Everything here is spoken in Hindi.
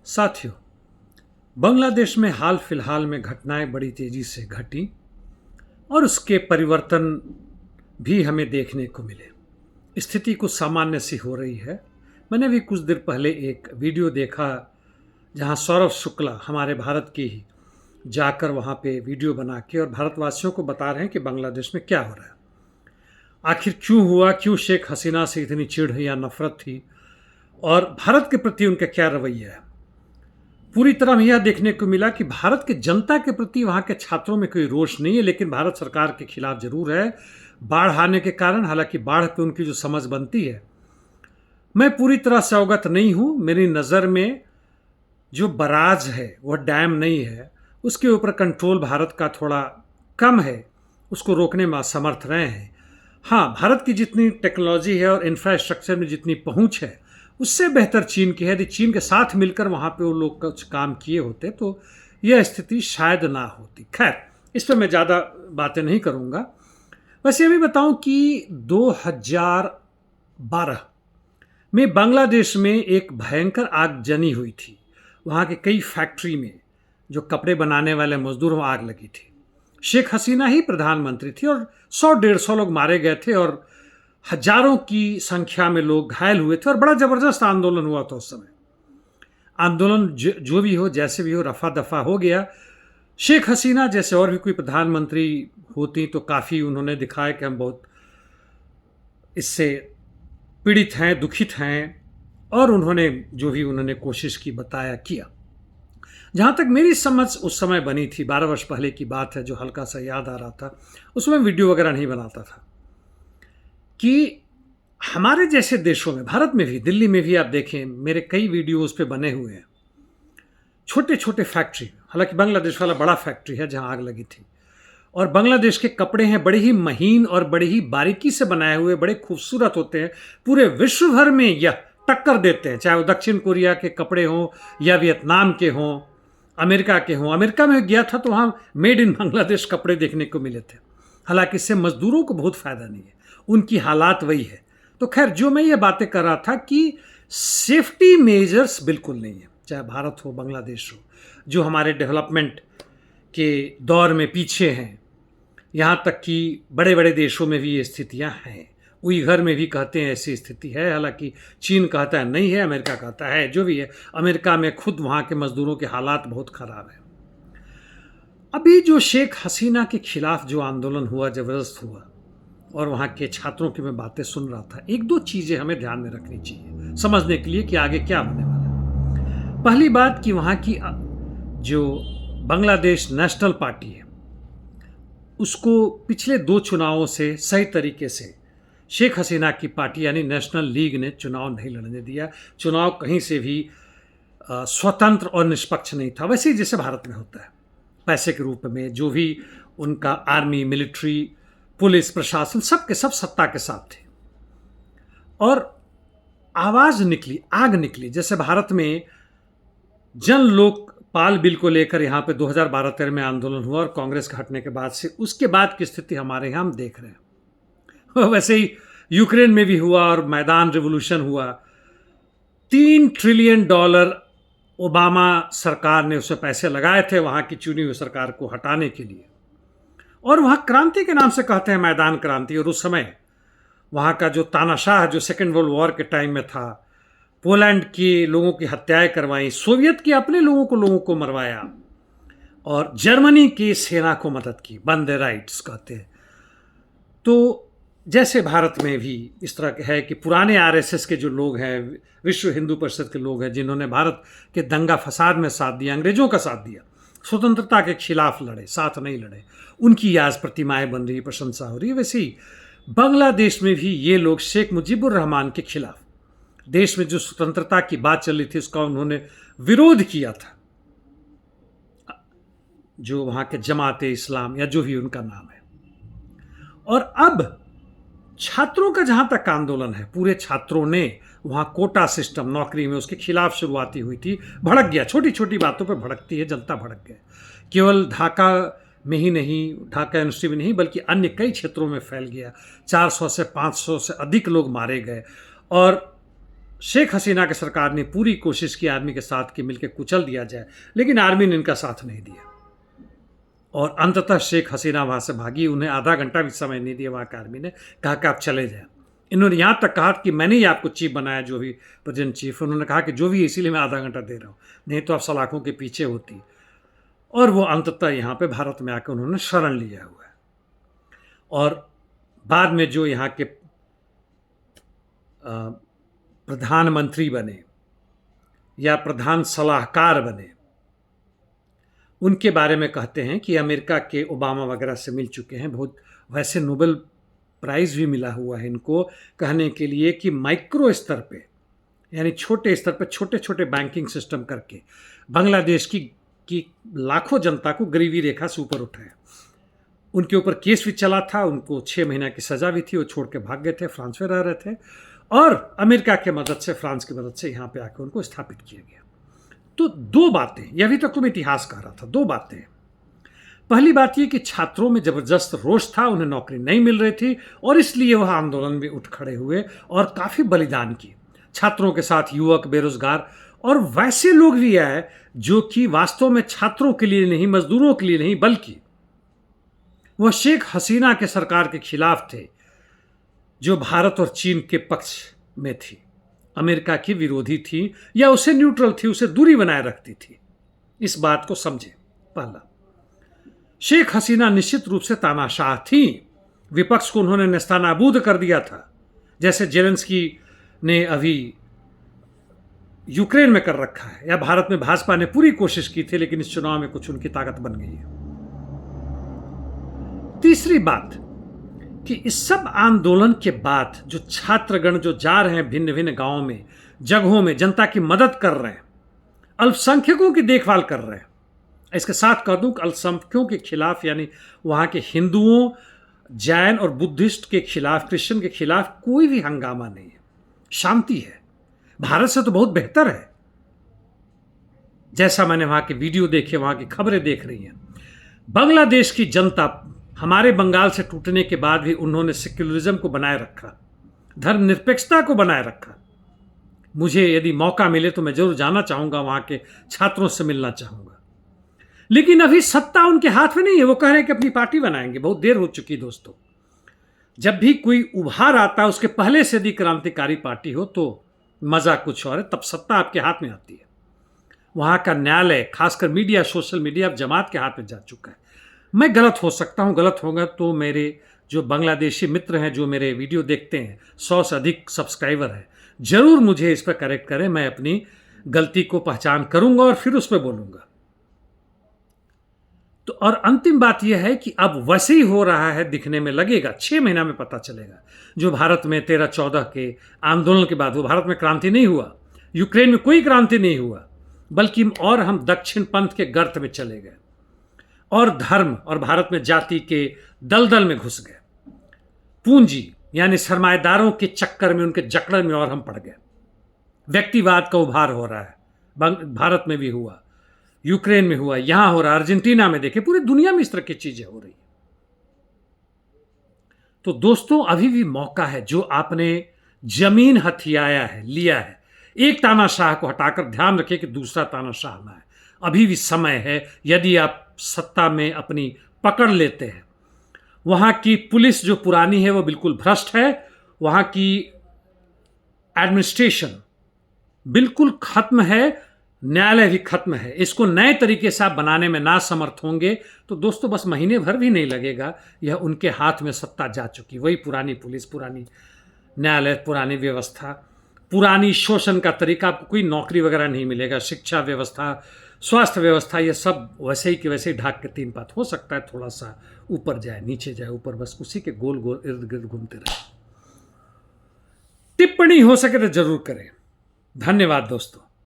साथियों, बांग्लादेश में हाल फिलहाल में घटनाएं बड़ी तेजी से घटी और उसके परिवर्तन भी हमें देखने को मिले। स्थिति कुछ सामान्य सी हो रही है। मैंने भी कुछ देर पहले एक वीडियो देखा जहां सौरभ शुक्ला हमारे भारत के ही जाकर वहां पे वीडियो बना के और भारतवासियों को बता रहे हैं कि बांग्लादेश में क्या हो रहा है, आखिर क्यों हुआ, क्यों शेख हसीना से इतनी चिढ़ या नफरत थी और भारत के प्रति उनका क्या रवैया है। पूरी तरह यह देखने को मिला कि भारत के जनता के प्रति वहाँ के छात्रों में कोई रोष नहीं है, लेकिन भारत सरकार के खिलाफ जरूर है बाढ़ आने के कारण। हालांकि बाढ़ पे उनकी जो समझ बनती है, मैं पूरी तरह से अवगत नहीं हूँ। मेरी नज़र में जो बराज है वह डैम नहीं है, उसके ऊपर कंट्रोल भारत का थोड़ा कम है, उसको रोकने में असमर्थ रहे हैं। हाँ, भारत की जितनी टेक्नोलॉजी है और इंफ्रास्ट्रक्चर में जितनी पहुँच है उससे बेहतर चीन की है। यदि चीन के साथ मिलकर वहाँ पे वो लोग कुछ काम किए होते तो यह स्थिति शायद ना होती। खैर, इस पर मैं ज़्यादा बातें नहीं करूँगा। बस ये भी बताऊँ कि 2012 में बांग्लादेश में एक भयंकर आगजनी हुई थी। वहाँ के कई फैक्ट्री में जो कपड़े बनाने वाले मजदूरों आग लगी थी। शेख हसीना ही प्रधानमंत्री थी और 100-150 लोग मारे गए थे और हजारों की संख्या में लोग घायल हुए थे और बड़ा जबरदस्त आंदोलन हुआ था उस समय। आंदोलन जो भी हो, जैसे भी हो, रफा दफा हो गया। शेख हसीना जैसे और भी कोई प्रधानमंत्री होती तो काफ़ी उन्होंने दिखाया कि हम बहुत इससे पीड़ित हैं, दुखित हैं, और उन्होंने जो भी उन्होंने कोशिश की, बताया, किया। जहाँ तक मेरी समझ उस समय बनी थी, 12 वर्ष पहले की बात है, जो हल्का सा याद आ रहा था, उसमें वीडियो वगैरह नहीं बनाता था, कि हमारे जैसे देशों में, भारत में भी, दिल्ली में भी आप देखें, मेरे कई वीडियो उस पर बने हुए हैं। छोटे छोटे फैक्ट्री, हालांकि बांग्लादेश वाला बड़ा फैक्ट्री है जहां आग लगी थी, और बांग्लादेश के कपड़े हैं बड़े ही महीन और बड़े ही बारीकी से बनाए हुए, बड़े खूबसूरत होते हैं। पूरे विश्व भर में यह टक्कर देते हैं, चाहे वो दक्षिण कोरिया के कपड़े हों या वियतनाम के हों, अमेरिका के हों। अमेरिका में गया था तो वहाँ मेड इन बांग्लादेश कपड़े देखने को मिले थे। हालांकि इससे मजदूरों को बहुत फायदा नहीं है, उनकी हालात वही है। तो खैर, जो मैं ये बातें कर रहा था कि सेफ्टी मेजर्स बिल्कुल नहीं है, चाहे भारत हो, बांग्लादेश हो, जो हमारे डेवलपमेंट के दौर में पीछे हैं। यहाँ तक कि बड़े बड़े देशों में भी ये स्थितियाँ हैं। उइघर में भी कहते हैं ऐसी स्थिति है, हालांकि चीन कहता है नहीं है, अमेरिका कहता है, जो भी है। अमेरिका में खुद वहाँ के मजदूरों के हालात बहुत ख़राब है। अभी जो शेख हसीना के खिलाफ जो आंदोलन हुआ, ज़बरदस्त हुआ, और वहाँ के छात्रों की मैं बातें सुन रहा था, एक दो चीज़ें हमें ध्यान में रखनी चाहिए समझने के लिए कि आगे क्या होने वाला है। पहली बात कि वहाँ की जो बांग्लादेश नेशनल पार्टी है, उसको पिछले 2 चुनावों से सही तरीके से शेख हसीना की पार्टी यानी नेशनल लीग ने चुनाव नहीं लड़ने दिया। चुनाव कहीं से भी स्वतंत्र और निष्पक्ष नहीं था, वैसे ही जैसे भारत में होता है, पैसे के रूप में जो भी उनका आर्मी, मिलिट्री, पुलिस, प्रशासन, सब के सब सत्ता के साथ थे। और आवाज निकली, आग निकली, जैसे भारत में जन लोकपाल बिल को लेकर यहाँ पे 2012-13 में आंदोलन हुआ, और कांग्रेस हटने के बाद से उसके बाद की स्थिति हमारे यहाँ हम देख रहे हैं। वैसे ही यूक्रेन में भी हुआ और मैदान रिवोल्यूशन हुआ। $3 ट्रिलियन ओबामा सरकार ने उसमें पैसे लगाए थे वहाँ की चुनी हुई सरकार को हटाने के लिए, और वहाँ क्रांति के नाम से कहते हैं मैदान क्रांति। और उस समय वहाँ का जो तानाशाह, जो सेकेंड वर्ल्ड वॉर के टाइम में था, पोलैंड के लोगों की हत्याएं करवाई, सोवियत के अपने लोगों को मरवाया, और जर्मनी की सेना को मदद की, बंदे राइट्स कहते हैं। तो जैसे भारत में भी इस तरह है कि पुराने आरएसएस के जो लोग हैं, विश्व हिंदू परिषद के लोग हैं, जिन्होंने भारत के दंगा फसाद में साथ दिया, अंग्रेजों का साथ दिया, स्वतंत्रता के खिलाफ लड़े, साथ नहीं लड़े, उनकी आज प्रतिमाएं बन रही, प्रशंसा हो रही है। वैसे ही बांग्लादेश में भी ये लोग शेख मुजीबुर रहमान के खिलाफ, देश में जो स्वतंत्रता की बात चल रही थी, उसका उन्होंने विरोध किया था, जो वहाँ के जमाते इस्लाम या जो भी उनका नाम है। और अब छात्रों का जहाँ तक आंदोलन है, पूरे छात्रों ने वहाँ कोटा सिस्टम नौकरी में, उसके खिलाफ शुरुआती हुई थी, भड़क गया। छोटी छोटी बातों पर भड़कती है जनता, भड़क गए। केवल ढाका में ही नहीं, ढाका यूनिवर्सिटी में नहीं, बल्कि अन्य कई क्षेत्रों में फैल गया। 400 से 500 से अधिक लोग मारे गए, और शेख हसीना की सरकार ने पूरी कोशिश की आर्मी के साथ कि मिलकर कुचल दिया जाए, लेकिन आर्मी ने इनका साथ नहीं दिया और अंततः शेख हसीना वहाँ से भागी। उन्हें आधा घंटा भी समय नहीं दिया वहाँ की आर्मी ने, कहा कि आप चले जाएं। इन्होंने यहाँ तक कहा कि मैंने ही आपको चीफ बनाया, जो भी प्रेजेंट चीफ। उन्होंने कहा कि जो भी, इसीलिए मैं आधा घंटा दे रहा हूँ, नहीं तो आप सलाखों के पीछे होती। और वो अंततः यहाँ पे भारत में आकर उन्होंने शरण लिया हुआ है। और बाद में जो यहाँ के प्रधानमंत्री बने या प्रधान सलाहकार बने, उनके बारे में कहते हैं कि अमेरिका के ओबामा वगैरह से मिल चुके हैं। बहुत वैसे नोबेल प्राइज़ भी मिला हुआ है इनको, कहने के लिए कि माइक्रो स्तर पे, यानी छोटे स्तर पे छोटे छोटे बैंकिंग सिस्टम करके बांग्लादेश की लाखों जनता को गरीबी रेखा से ऊपर उठाया। उनके ऊपर केस भी चला था, उनको 6 महीना की सज़ा भी थी, वो छोड़ के भाग गए थे, फ्रांस में रह रहे थे, और अमेरिका की मदद से, फ्रांस की मदद से यहाँ पे आकर उनको स्थापित किया गया। तो दो बातें, यह अभी तक तुम इतिहास कह रहा था, दो बातें। पहली बात यह कि छात्रों में जबरदस्त रोष था, उन्हें नौकरी नहीं मिल रही थी और इसलिए वह आंदोलन में उठ खड़े हुए और काफ़ी बलिदान किए। छात्रों के साथ युवक, बेरोजगार और वैसे लोग भी आए जो कि वास्तव में छात्रों के लिए नहीं, मजदूरों के लिए नहीं, बल्कि वह शेख हसीना के सरकार के खिलाफ थे, जो भारत और चीन के पक्ष में थी, अमेरिका की विरोधी थी या उसे न्यूट्रल थी, उसे दूरी बनाए रखती थी। इस बात को समझे। पहला, शेख हसीना निश्चित रूप से तानाशाह थी। विपक्ष को उन्होंने नेस्तानाबूद कर दिया था, जैसे जेलेंस्की ने अभी यूक्रेन में कर रखा है, या भारत में भाजपा ने पूरी कोशिश की थी, लेकिन इस चुनाव में कुछ उनकी ताकत बन गई है। तीसरी बात कि इस सब आंदोलन के बाद जो छात्रगण जो जा रहे हैं भिन्न भिन्न गांवों में, जगहों में, जनता की मदद कर रहे हैं, अल्पसंख्यकों की देखभाल कर रहे हैं। इसके साथ कह दूं कि अल्पसंख्यकों के खिलाफ, यानी वहां के हिंदुओं, जैन और बुद्धिस्ट के खिलाफ, क्रिश्चियन के खिलाफ कोई भी हंगामा नहीं है, शांति है। भारत से तो बहुत बेहतर है, जैसा मैंने वहां के वीडियो देखे, वहां की खबरें देख रही हैं। बांग्लादेश की जनता हमारे बंगाल से टूटने के बाद भी उन्होंने सेक्युलरिज्म को बनाए रखा, धर्मनिरपेक्षता को बनाए रखा। मुझे यदि मौका मिले तो मैं जरूर जाना चाहूंगा, वहां के छात्रों से मिलना चाहूंगा। लेकिन अभी सत्ता उनके हाथ में नहीं है। वो कह रहे हैं कि अपनी पार्टी बनाएंगे। बहुत देर हो चुकी दोस्तों। जब भी कोई उभार आता है, उसके पहले से यदि क्रांतिकारी पार्टी हो तो मजा कुछ और है, तब सत्ता आपके हाथ में आती है। वहां का न्यायालय, खासकर मीडिया, सोशल मीडिया अब जमात के हाथ में जा चुका है। मैं गलत हो सकता हूं, गलत होगा तो मेरे जो बांग्लादेशी मित्र हैं, जो मेरे वीडियो देखते हैं, 100 से अधिक सब्सक्राइबर हैं, जरूर मुझे इस पर करेक्ट करें। मैं अपनी गलती को पहचान करूंगा और फिर उस पर बोलूंगा। तो और अंतिम बात यह है कि अब वैसे ही हो रहा है, दिखने में लगेगा, 6 महीना में पता चलेगा। जो भारत में 13-14 के आंदोलन के बाद, वो भारत में क्रांति नहीं हुआ, यूक्रेन में कोई क्रांति नहीं हुआ, बल्कि और हम दक्षिण पंथ के गर्त में चले गए और धर्म और भारत में जाति के दलदल में घुस गए। पूंजी यानी सरमाएदारों के चक्कर में, उनके जकड़न में और हम पड़ गए। व्यक्तिवाद का उभार हो रहा है, भारत में भी हुआ, यूक्रेन में हुआ, यहां हो रहा, अर्जेंटीना में, देखे पूरी दुनिया में इस तरह की चीजें हो रही। तो दोस्तों अभी भी मौका है। जो आपने जमीन हथियाया है, लिया है, एक तानाशाह को हटाकर ध्यान रखें कि दूसरा तानाशाह ना है। अभी भी समय है। यदि आप सत्ता में अपनी पकड़ लेते हैं, वहां की पुलिस जो पुरानी है वो बिल्कुल भ्रष्ट है, वहां की एडमिनिस्ट्रेशन बिल्कुल खत्म है, न्यायालय भी खत्म है। इसको नए तरीके से आप बनाने में ना समर्थ होंगे तो दोस्तों बस महीने भर भी नहीं लगेगा, यह उनके हाथ में सत्ता जा चुकी। वही पुरानी पुलिस, पुरानी न्यायालय, पुरानी व्यवस्था, पुरानी शोषण का तरीका। आपको कोई नौकरी वगैरह नहीं मिलेगा, शिक्षा व्यवस्था, स्वास्थ्य व्यवस्था, ये सब वैसे ही के वैसे ही ढाक के 3 पात। हो सकता है थोड़ा सा ऊपर जाए, नीचे जाए, ऊपर, बस उसी के गोल गोल इर्द गिर्द घूमते रहे। टिप्पणी हो सके तो जरूर करें। धन्यवाद दोस्तों।